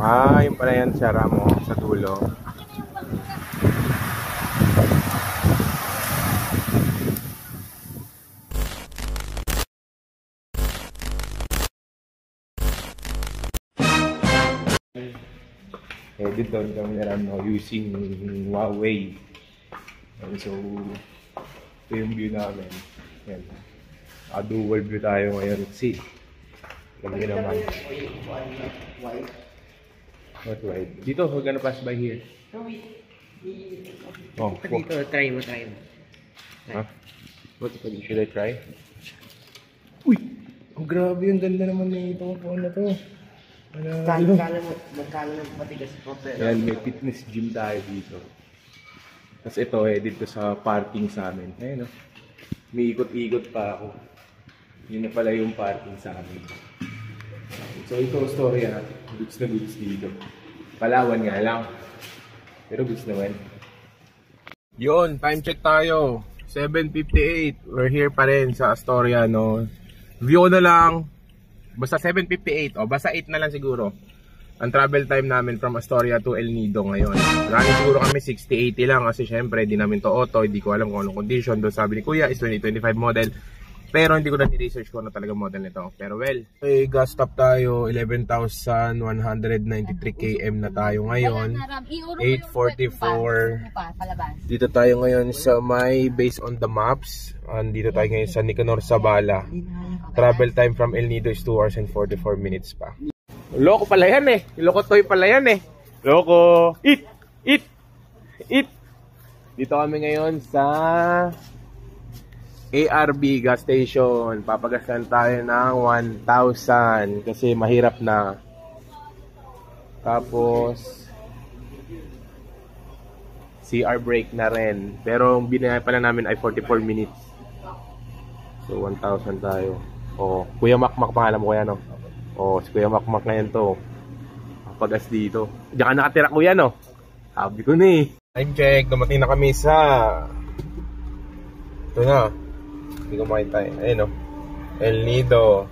Ah, yung pala yan, sara mo sa dulo. Edit doon kami using Huawei. And so, ito yung view namin. Yan. Dual view tayo ngayon. See? Alam nyo naman. What wide? Dito, we're gonna pass by here. Oh, dito, try mo. Huh? What should I try? Uy! Oh, grabe yung ganda naman nito. Ano to? Magkala ng patigas po. Yan, may fitness gym tayo dito. Tapos ito, dito sa parking sa amin. Ayun, may ikot-ikot pa ako. Yun na pala yung parking sa amin. So ito, storya natin. Goods na goods dito. Palawan nga lang. Pero goods naman. Yun, time check tayo. 7:58. We're here pa rin sa Astoria, no? View na lang. Basta 7:58. O, basta 8 na lang siguro. Ang travel time namin from Astoria to El Nido ngayon. Running siguro kami 60-80 lang kasi syempre di namin to auto. Hindi ko alam kung anong condition. Doon sabi ni Kuya is 2025 model. Pero hindi ko na ni-research ko na talaga model nito. Pero well, okay, gas stop tayo. 11,193 km na tayo ngayon. 8:44. Dito tayo ngayon sa may based on the maps. Dito tayo ngayon sa Nicanor, Zabala. Travel time from El Nido is 2 hours and 44 minutes pa. Loko pala yan eh. Lokotoy pala yan eh. Loko. Eat! Dito kami ngayon sa ARB gas station. Papagasan tayo ng 1,000 kasi mahirap na. Tapos CR break na rin. Pero binayad pala namin ay 44 minutes. So 1,000 tayo. Oh, Kuya Makmak pangalan mo, kuya, no? Oh, si Kuya Makmak ngayon to. Papagas dito. Diyan ka nakatira, kuya, no? Sabi ko na eh. Time check. Dumating na kami sa ito na. Hindi ko makita eh. Ayun, no? El Nido.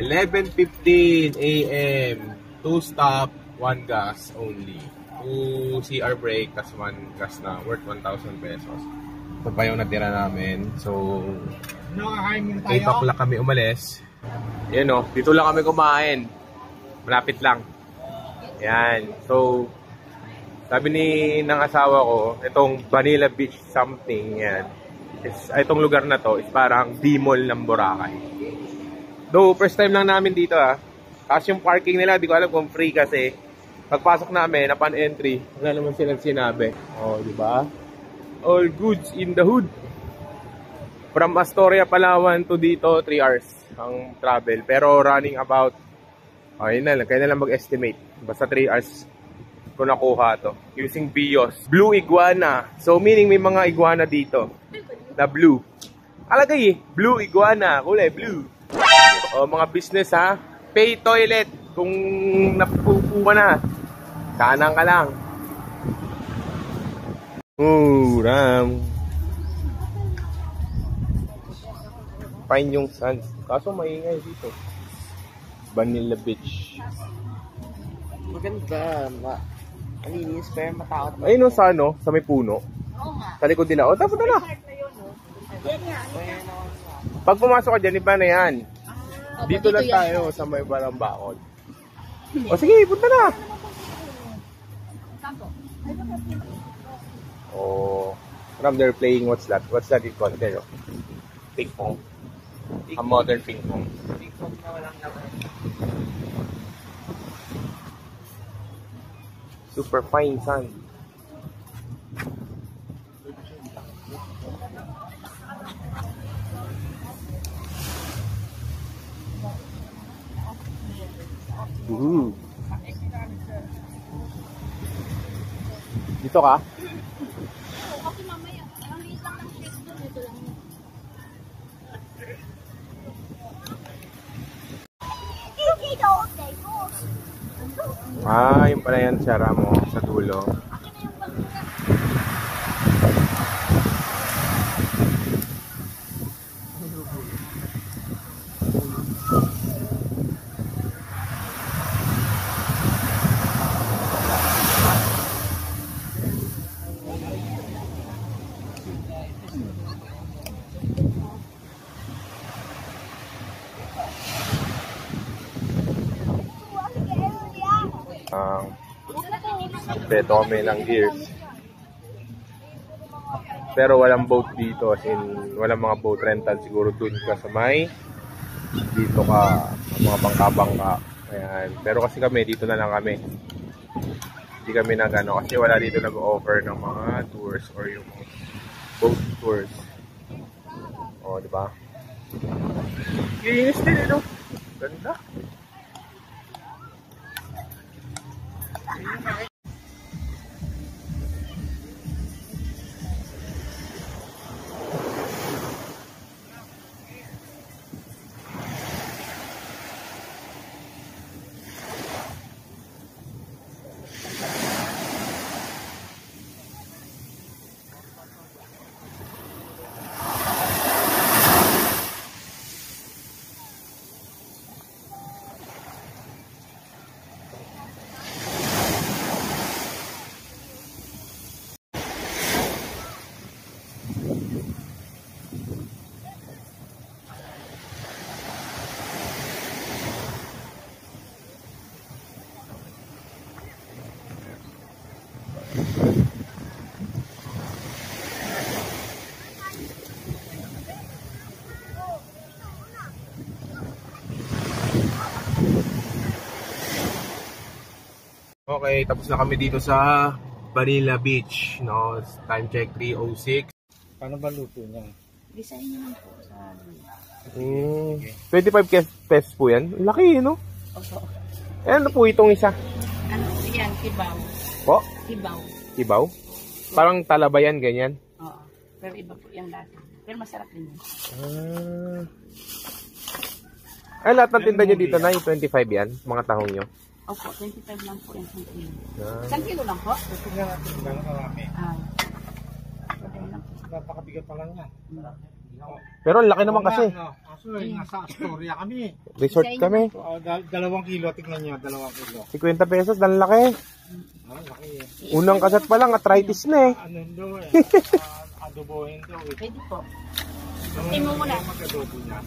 11:15 AM. 2 stop, 1 gas only. 2 CR break, tas 1 gas na. Worth 1,000 pesos. Ito pa yung natira namin. So 8 o'clock kami umalis. Yan o, dito lang kami kumain. Malapit lang. Yan. So, sabi ng asawa ko, itong Vanilla Beach something, yan. Itong lugar na to is parang D-Mall ng Boracay. Though, first time lang namin dito Tapos yung parking nila, di ko alam kung free kasi pagpasok namin, upon entry, wala naman silang sinabi. O, di ba? All goods in the hood. From Astoria, Palawan to dito, 3 hours ang travel. Pero running about, ayun na lang, kaya na lang mag-estimate. Basta 3 hours ko nakuha to. Using Vios. Blue iguana. So meaning may mga iguana dito. Na blue. Alagay blue iguana. Kulay blue. O mga business Pay toilet. Kung napupo ka na. Kanan ka lang. Ram. Fine yung sun. Kaso maingay dito. Vanilla Beach. Maganda. Malinis pero matakot. Ayun o sa sa may puno. Oo nga. Sa likod nila. O, tapos na. Pag pumasok ka dyan, iba na yan. Dito lang tayo sa may Barang Bakod. O sige, punta na. Oh, Ram, they're playing what's that? What's that in there? Ping pong. A modern ping pong. Ping pong na walang laman. Super fine sun. Dito ka? Kasi mamaya, ang liit lang ng shake doon, ito lang. Yung pala yan, sara mo sa dulo. Beto kami ng gears. Pero walang boat dito, as in, walang mga boat rental. Siguro dun ka sa may, dito ka, mga bangka-bangka. Ayan. Pero kasi kami, dito na lang kami. Hindi kami nag-ano, kasi wala dito nag-offer ng mga tours or yung boat tours. O, diba? Kinis din, no? Ganda. Okay, tapos na kami dito sa Manila Beach, no? Time check 3:06. Paano ba luto niya? Design naman po sa 25 pesos po yan. Laki, no? Opo. Eh, ano po itong isa? Ano yan? Kibaw. Po? Kibaw. Ibaw? Parang talabayan, ganyan. Oo. Pero iba po yung lasa. Pero masarap din yun. Ay, lahat ng tinda nyo dito na, yung 25 yan, mga tahong nyo. Opo, 25 lang po yung 1 kilo. Ah. 1 kilo lang po? Tingnan natin kung gano'n karami. Okay lang po. Napakabigat pa lang yan. Pero ang laki naman kasi. Kaso nasa Astoria kami. Resort kami. 2 kilo, tignan nyo, 2 kilo. 50 pesos, ang laki. Laki eh. Unang kagat pa lang, arthritis na eh. Ano doon eh. Adobohin daw eh. Pwede po. Timo muna. Mag-adobo niya.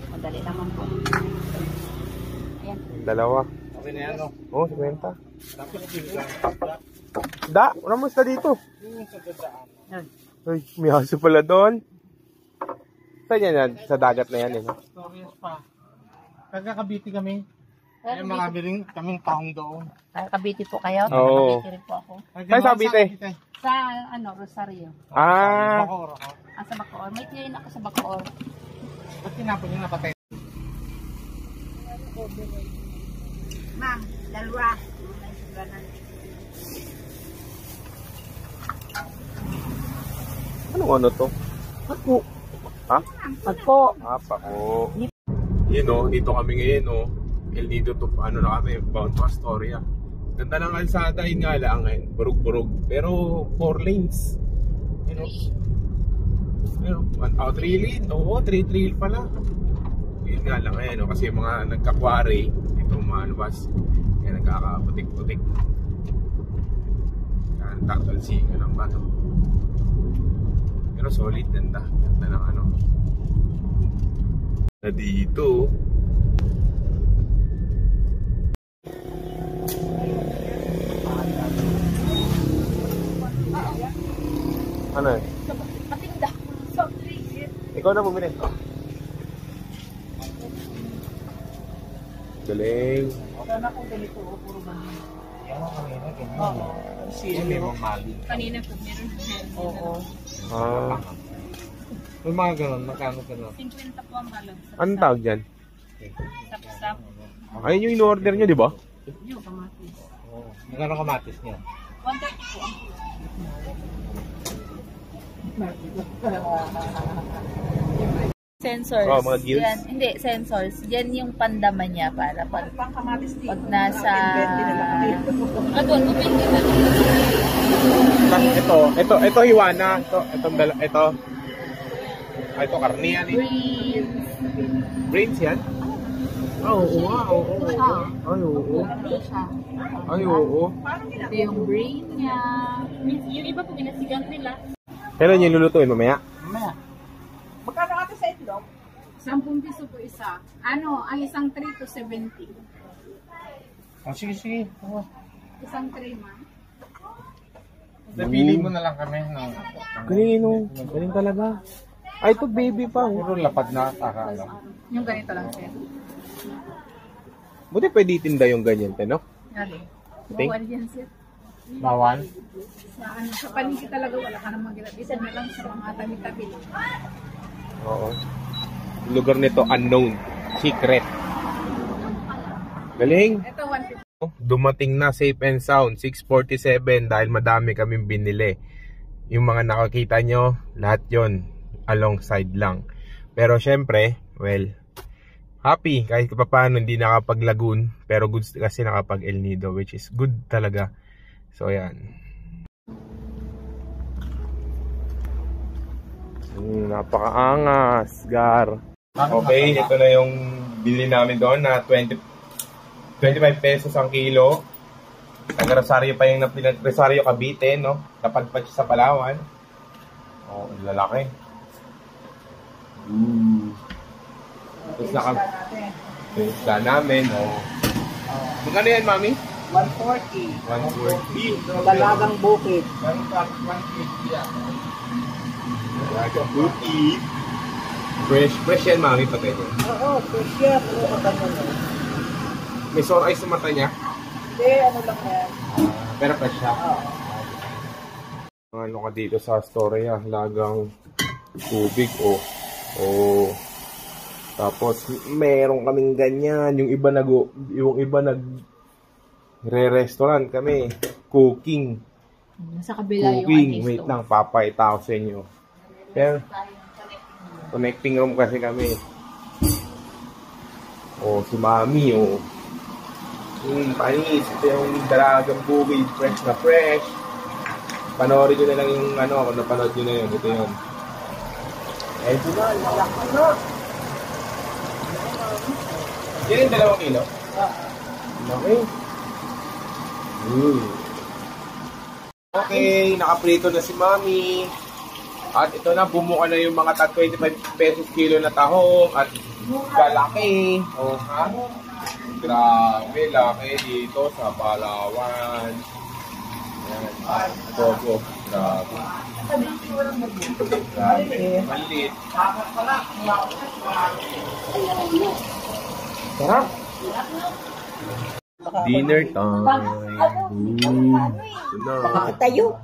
Madali naman po. Ayan. Dalawa. Okay na yan, no? Oo, 50. Tapos bigla. Wala mo sa dito. Yung sa dadaan. Yan. Ay, may aso pala doon. Saan yan? Sa dagat na yan eh. No? Stories pa. Pagkakabiti kami. Kaya Ay, marami rin kaming taong doon. Kabiti po kayo? Oo. Kabiti rin po ako. Saan sa Cavite? Sa Rosario. Ah. Bacoor ako. Sa Bacoor. May tiyayin ako sa Bacoor. Ba't tinapon yung napatay? Ma'am, dalawa. Ano to? Pako. Ha? Pagpo. Ah, pako. Yun o, dito kami ngayon o. El Nido to, ano na kami, bound to Astoria. Ganda ng kalsada, yun nga lang eh. Burug-burug. Pero 4 lanes. You know? 3 lane. Oo, 3 lane pala. Yun nga lang eh, no? Kasi yung mga nagka-quarry, ito malabas. Kaya nagkakaputik-putik. Yan, takalsingan ng bato. Pero solid, ganda. Ganda ng ano. Na dito. Ano eh? Patinda. Soft drink. Ikaw na bumili. Galing. Sana kung ganito, puro ba? Hindi mo mali. Kanina po, meron na. Oo. Ah. May mga ganun, magkano ganun? 50 po ang balon. Anong tawag dyan? Sap-sap. Ayun yung in-order nyo, di ba? Yung kamatis. Oo. Magkano kamatis niya? 130 po ang kilo. Sensors. Oh, mga gills? Yan, hindi, sensors. Yan yung pandaman niya para pag nasa... Doon, upindi na. Ito hiwana. Ito. Ah, ito karne yan eh. Brains yan? Ah, oo. Ay, oo. Ay, oo. Ito yung brain niya. Yung iba po, binasigang nila. Kailan yung lulutuin mamaya? Mamaya. 10 piso po isa. Ano, ang isang 3 to 70. Oh, sige. Oo. Isang tray, ma'am. Napili mo na lang kami. No? Galing, no? Galing talaga. Ay, ito baby pa. Oh. Puro lapad na taka. Yung ganito lang, sir. Buti pwede itinda yung ganyan, te, no? Yari. Think? Bawal yan, sir. Bawal? Sa paligid talaga wala ka nang mag-ilap. Isa na lang sa mga tabi-tabi lang. Oo. Lugar nito, unknown. Secret. Galing. Ito, 150. Dumating na safe and sound, 6:47 dahil madami kaming binili. Yung mga nakakita nyo, lahat yon alongside lang. Pero syempre, well, happy kahit paano hindi nakapag-Lagoon, pero good kasi nakapag El Nido, which is good talaga. So yan. Napakaangas, Gar. Okay, ito na yung bili namin doon na 25 pesos ang kilo. Taga-Rosario pa yung Rosario Cavite, no? Napadpad siya sa Palawan. Oh, lalaki. Tapos yung isda namin, oh. Magkano yan, Mami? 140. 140. Dalagang bukid. 150 yan. Dalagang bukid. Fresh yan, Mami, patay niya. Oo, fresh yan. Ano ka ganyan? May sore eyes sa mata niya. Hindi, ano lang yan. Pero fresh siya. Ano ka dito sa store, lagang tubig, oh. Oh. Tapos meron kaming ganyan, yung iba re-restaurant kami, cooking. Nasa kabila Cooking, yung wait lang, papayta ko sa inyo. Pero connecting room kasi kami. Oh, si Mami, oh. Panis, ito yung dalagang bukid, fresh na fresh. Panoorin nyo na lang yung kung napanood nyo na yun, ito yun. Ito na, lalaki na. Yan yung 2 kilo? Okay. Okay, nakaprito na si Mami. At ito na, bumuka na yung mga 25 pesos kilo na tahong. At kalaki. Oh, ha? Grabe, laki dito sa Palawan. Yan. Adobo. Grabe. Grabe. Malit. Sarap. Dinner time. Bakit tayo?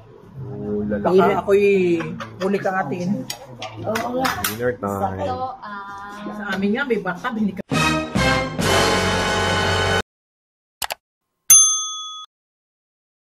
Lalaki. Hindi ako'y huli kang atin. Dinner time. So, Sa amin nga, may bata, hindi ka.